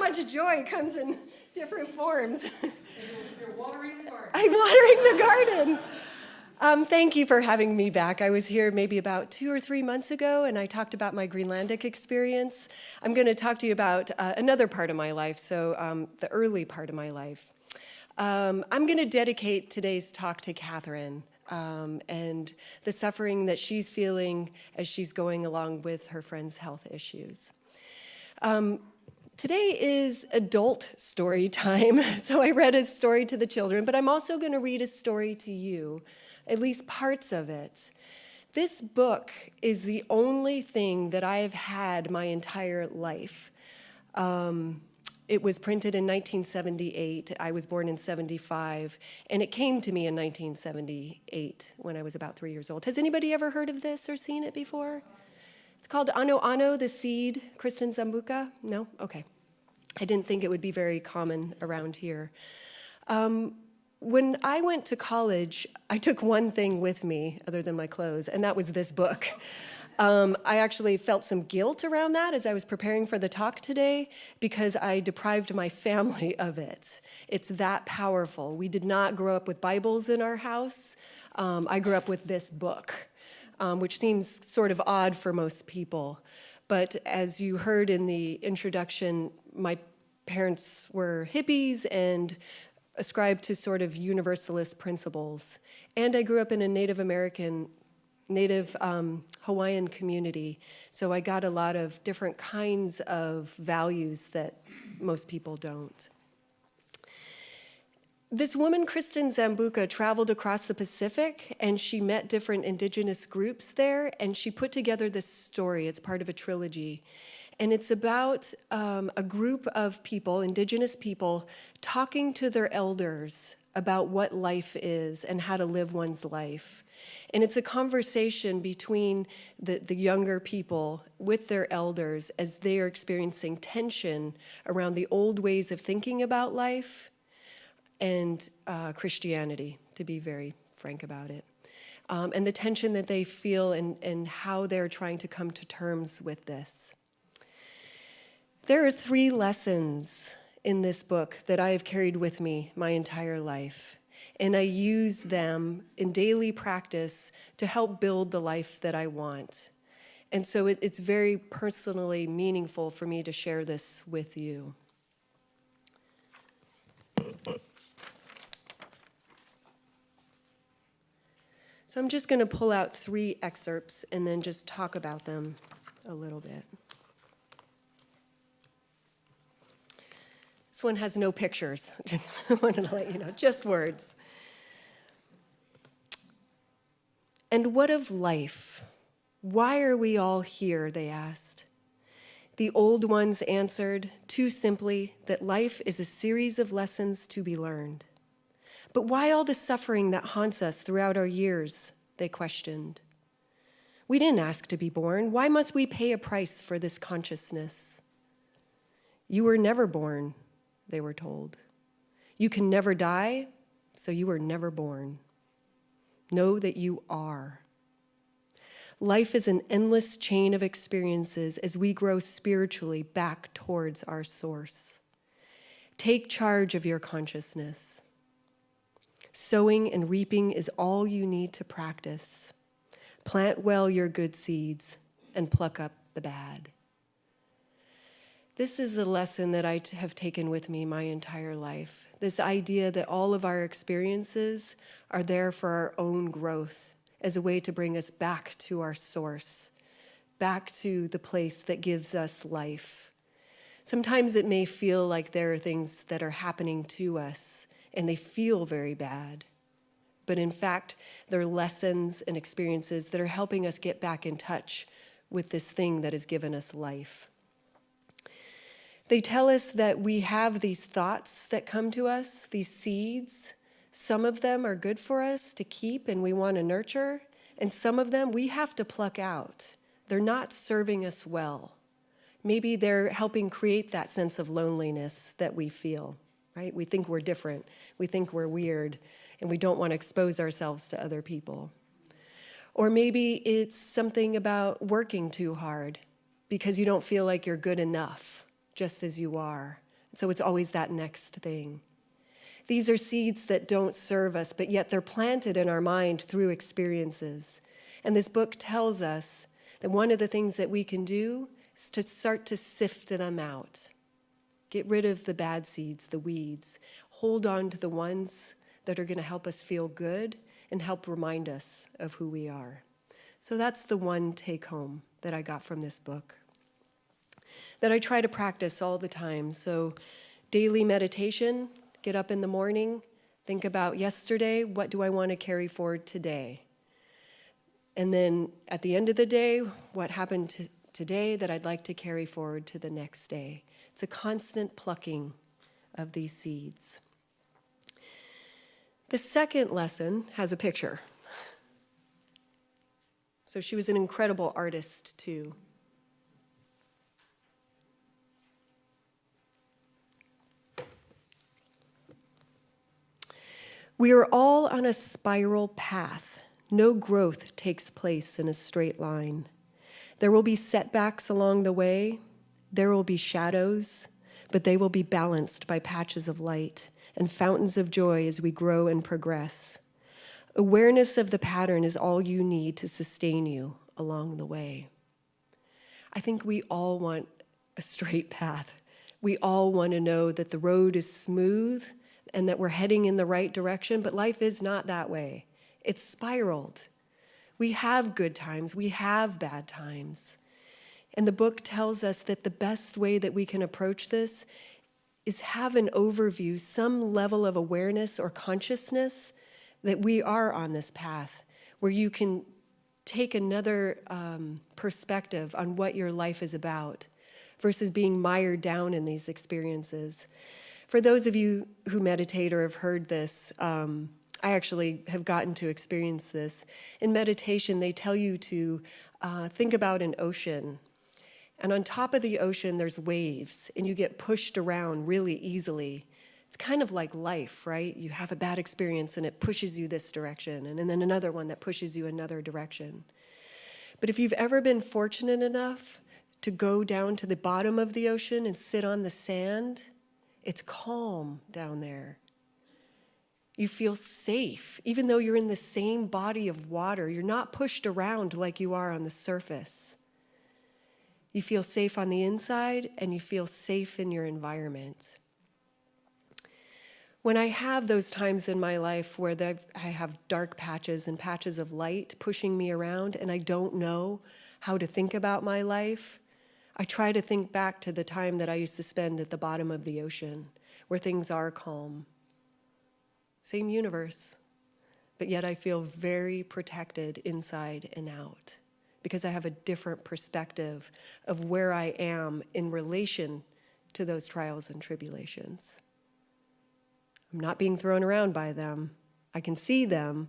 much joy comes in different forms. You're watering the garden. I'm watering the garden. Thank you for having me back. I was here maybe about 2 or 3 months ago, and I talked about my Greenlandic experience. I'm going to talk to you about another part of my life, so the early part of my life. I'm going to dedicate today's talk to Catherine and the suffering that she's feeling as she's going along with her friend's health issues. Today is adult story time, so I read a story to the children, but I'm also going to read a story to you, at least parts of it. This book is the only thing that I have had my entire life. It was printed in 1978. I was born in 75, and it came to me in 1978 when I was about 3 years old. Has anybody ever heard of this or seen it before? It's called Ano Ano, the Seed, Kristen Zambuca? No? Okay. I didn't think it would be very common around here. When I went to college, I took one thing with me other than my clothes, and that was this book. I actually felt some guilt around that as I was preparing for the talk today because I deprived my family of it. It's that powerful. We did not grow up with Bibles in our house. I grew up with this book, which seems sort of odd for most people. But as you heard in the introduction, my parents were hippies and ascribed to sort of universalist principles. And I grew up in a Native Hawaiian community, so I got a lot of different kinds of values that most people don't. This woman, Kristen Zambuca, traveled across the Pacific, and she met different indigenous groups there, and she put together this story. It's part of a trilogy. And it's about a group of people, indigenous people, talking to their elders about what life is and how to live one's life. And it's a conversation between the younger people with their elders as they are experiencing tension around the old ways of thinking about life and Christianity, to be very frank about it. And the tension that they feel and how they're trying to come to terms with this. There are 3 lessons in this book that I have carried with me my entire life. And I use them in daily practice to help build the life that I want. And so it's very personally meaningful for me to share this with you. So I'm just going to pull out 3 excerpts and then just talk about them a little bit. This one has no pictures. Just wanted to let you know, just words. And what of life? Why are we all here, they asked. The old ones answered, too simply, that life is a series of lessons to be learned. But why all the suffering that haunts us throughout our years, they questioned. We didn't ask to be born. Why must we pay a price for this consciousness? You were never born, they were told. You can never die, so you were never born. Know that you are. Life is an endless chain of experiences as we grow spiritually back towards our source. Take charge of your consciousness. Sowing and reaping is all you need to practice. Plant well your good seeds and pluck up the bad. This is a lesson that I have taken with me my entire life. This idea that all of our experiences are there for our own growth as a way to bring us back to our source, back to the place that gives us life. Sometimes it may feel like there are things that are happening to us and they feel very bad. But in fact, they're lessons and experiences that are helping us get back in touch with this thing that has given us life. They tell us that we have these thoughts that come to us, these seeds. Some of them are good for us to keep and we want to nurture, and some of them we have to pluck out. They're not serving us well. Maybe they're helping create that sense of loneliness that we feel, right? We think we're different. We think we're weird, and we don't want to expose ourselves to other people. Or maybe it's something about working too hard because you don't feel like you're good enough just as you are, So it's always that next thing. These are seeds that don't serve us, but yet they're planted in our mind through experiences. And this book tells us that one of the things that we can do is to start to sift them out. Get rid of the bad seeds, the weeds. Hold on to the ones that are going to help us feel good and help remind us of who we are. So that's the one take home that I got from this book that I try to practice all the time. So daily meditation, get up in the morning, think about yesterday, what do I want to carry forward today? And then at the end of the day, what happened today that I'd like to carry forward to the next day? It's a constant plucking of these seeds. The second lesson has a picture. So she was an incredible artist too. We are all on a spiral path. No growth takes place in a straight line. There will be setbacks along the way. There will be shadows, but they will be balanced by patches of light and fountains of joy as we grow and progress. Awareness of the pattern is all you need to sustain you along the way. I think we all want a straight path. We all want to know that the road is smooth and that we're heading in the right direction, but life is not that way. It's spiraled. We have good times, we have bad times. And the book tells us that the best way that we can approach this is have an overview, some level of awareness or consciousness that we are on this path, where you can take another perspective on what your life is about versus being mired down in these experiences. For those of you who meditate or have heard this, I actually have gotten to experience this. In meditation, they tell you to think about an ocean. And on top of the ocean, there's waves, and you get pushed around really easily. It's kind of like life, right? You have a bad experience, and it pushes you this direction, and then another one that pushes you another direction. But if you've ever been fortunate enough to go down to the bottom of the ocean and sit on the sand, it's calm down there. You feel safe, even though you're in the same body of water. You're not pushed around like you are on the surface. You feel safe on the inside, and you feel safe in your environment. When I have those times in my life where I have dark patches and patches of light pushing me around, and I don't know how to think about my life, I try to think back to the time that I used to spend at the bottom of the ocean, where things are calm. Same universe, but yet I feel very protected inside and out because I have a different perspective of where I am in relation to those trials and tribulations. I'm not being thrown around by them. I can see them,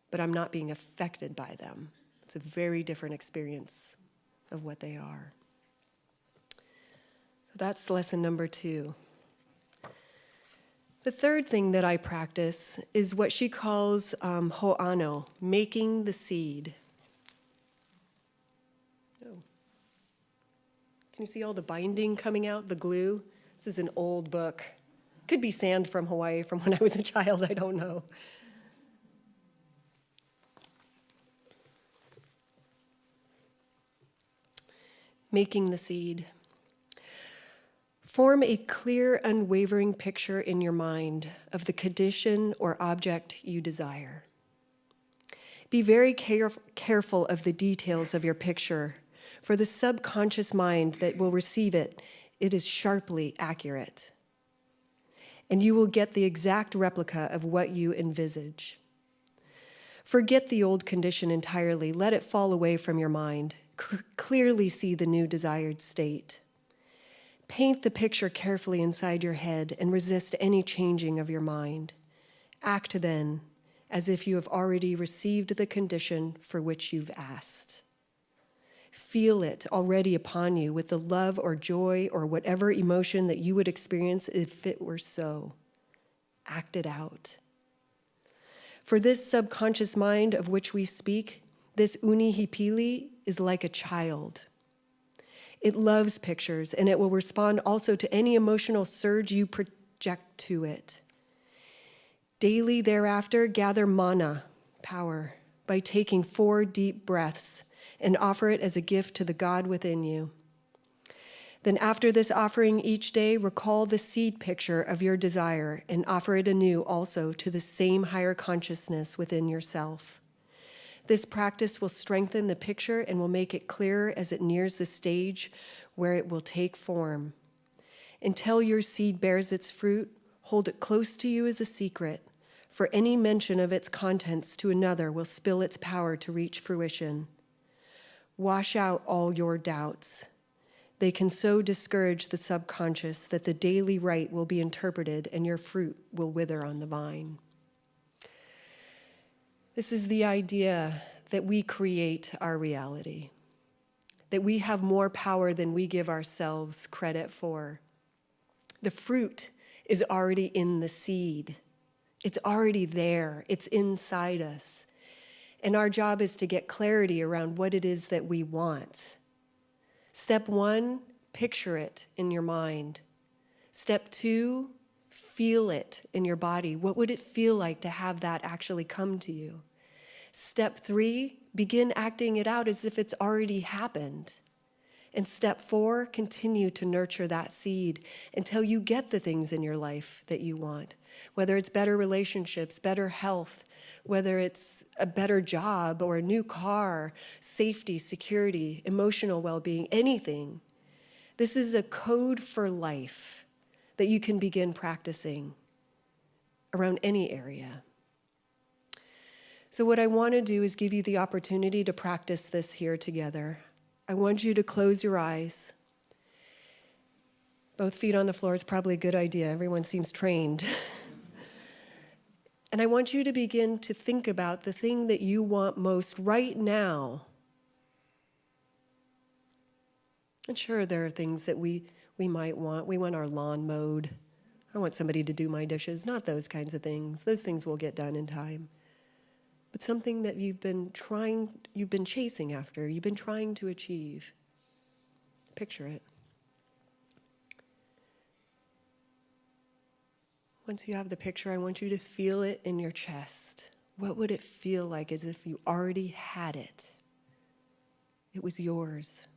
but I'm not being affected by them. It's a very different experience of what they are. So that's lesson number 2. The third thing that I practice is what she calls ho'ano, making the seed. Oh. Can you see all the binding coming out, the glue? This is an old book. Could be sand from Hawaii from when I was a child, I don't know. Making the seed. Form a clear, unwavering picture in your mind of the condition or object you desire. Be very careful of the details of your picture. For the subconscious mind that will receive it, it is sharply accurate. And you will get the exact replica of what you envisage. Forget the old condition entirely. Let it fall away from your mind. Clearly see the new desired state. Paint the picture carefully inside your head and resist any changing of your mind. Act then as if you have already received the condition for which you've asked. Feel it already upon you with the love or joy or whatever emotion that you would experience if it were so. Act it out. For this subconscious mind of which we speak, this unihipili is like a child. It loves pictures, and it will respond also to any emotional surge you project to it. Daily thereafter, gather mana, power, by taking 4 deep breaths and offer it as a gift to the God within you. Then after this offering each day, recall the seed picture of your desire and offer it anew also to the same higher consciousness within yourself. This practice will strengthen the picture and will make it clearer as it nears the stage where it will take form. Until your seed bears its fruit, hold it close to you as a secret, for any mention of its contents to another will spill its power to reach fruition. Wash out all your doubts. They can so discourage the subconscious that the daily rite will be interpreted and your fruit will wither on the vine. This is the idea that we create our reality, that we have more power than we give ourselves credit for. The fruit is already in the seed. It's already there. It's inside us. And our job is to get clarity around what it is that we want. Step 1, picture it in your mind. Step 2, feel it in your body. What would it feel like to have that actually come to you? Step 3, begin acting it out as if it's already happened. And step 4, continue to nurture that seed until you get the things in your life that you want, whether it's better relationships, better health, whether it's a better job or a new car, safety, security, emotional well-being, anything. This is a code for life that you can begin practicing around any area. So what I want to do is give you the opportunity to practice this here together. I want you to close your eyes. Both feet on the floor is probably a good idea. Everyone seems trained. And I want you to begin to think about the thing that you want most right now. And sure, there are things that we might want. We want our lawn mowed. I want somebody to do my dishes. Not those kinds of things. Those things will get done in time. But something that you've been chasing after, you've been trying to achieve. Picture it. Once you have the picture, I want you to feel it in your chest. What would it feel like as if you already had it? It was yours.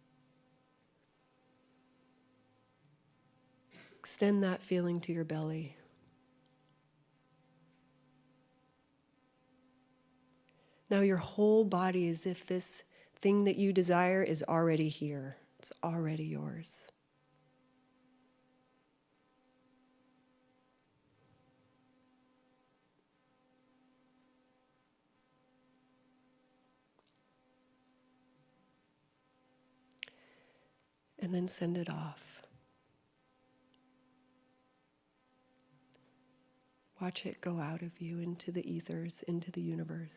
Extend that feeling to your belly. Now your whole body, as if this thing that you desire is already here. It's already yours. And then send it off. Watch it go out of you into the ethers, into the universe.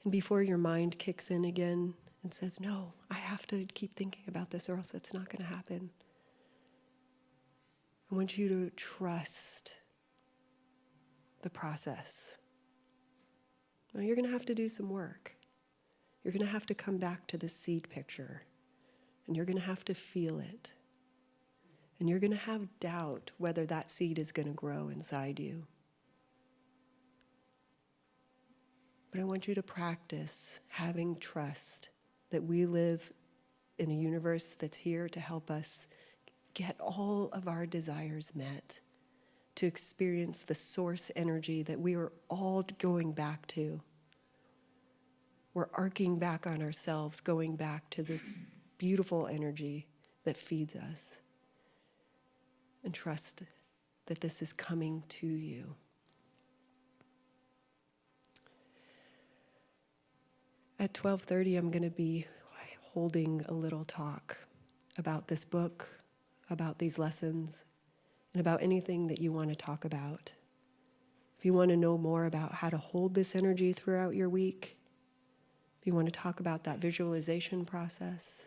And before your mind kicks in again and says, no, I have to keep thinking about this or else it's not going to happen, I want you to trust the process. Now you're going to have to do some work. You're going to have to come back to the seed picture, and you're going to have to feel it. And you're going to have doubt whether that seed is going to grow inside you. But I want you to practice having trust that we live in a universe that's here to help us get all of our desires met, to experience the source energy that we are all going back to. We're arcing back on ourselves, going back to this beautiful energy that feeds us. And trust that this is coming to you. At 12:30, I'm going to be holding a little talk about this book, about these lessons, and about anything that you want to talk about. If you want to know more about how to hold this energy throughout your week, if you want to talk about that visualization process,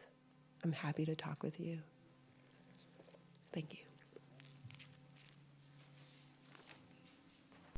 I'm happy to talk with you. Thank you.